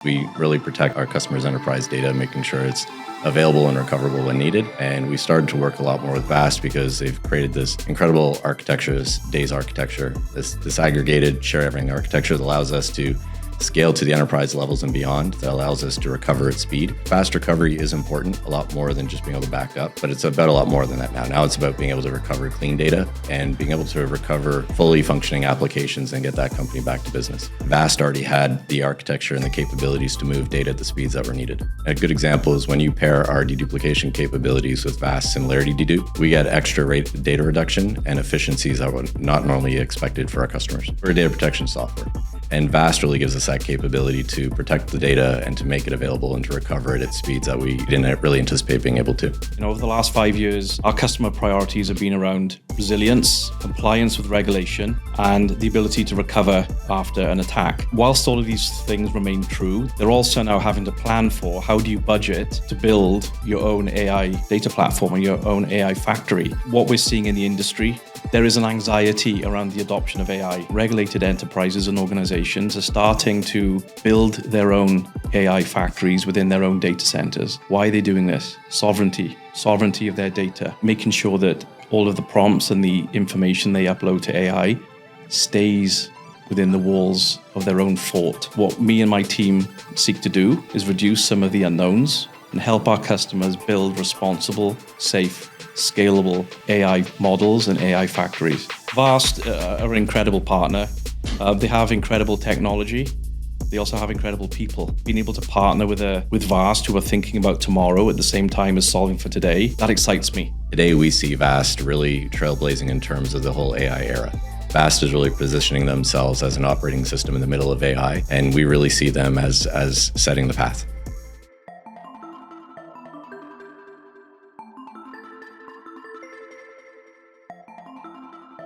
We really protect our customers' enterprise data, making sure it's available and recoverable when needed. And we started to work a lot more with Vast because they've created this incredible architecture, this Dase architecture, this disaggregated shared everything architecture that allows us to scale to the enterprise levels and beyond, that allows us to recover at speed. Fast recovery is important, a lot more than just being able to back up, but it's about a lot more than that now. Now it's about being able to recover clean data and being able to recover fully functioning applications and get that company back to business. Vast already had the architecture and the capabilities to move data at the speeds that were needed. A good example is when you pair our deduplication capabilities with Vast similarity dedupe, we get extra rate data reduction and efficiencies that were not normally expected for our customers. We're a data protection software. And Vast really gives us that capability to protect the data and to make it available and to recover it at speeds that we didn't really anticipate being able to. Over the last 5 years, our customer priorities have been around resilience, compliance with regulation, and the ability to recover after an attack. Whilst all of these things remain true, they're also now having to plan for how do you budget to build your own AI data platform and your own AI factory. What we're seeing in the industry, there is an anxiety around the adoption of AI. Regulated enterprises and organizations are starting to build their own AI factories within their own data centers. Why are they doing this? Sovereignty of their data, making sure that all of the prompts and the information they upload to AI stays within the walls of their own fort. What me and my team seek to do is reduce some of the unknowns and help our customers build responsible, safe, scalable AI models and AI factories. Vast are an incredible partner. They have incredible technology. They also have incredible people. Being able to partner with Vast, who are thinking about tomorrow at the same time as solving for today, that excites me. Today, we see Vast really trailblazing in terms of the whole AI era. Vast is really positioning themselves as an operating system in the middle of AI, and we really see them as setting the path.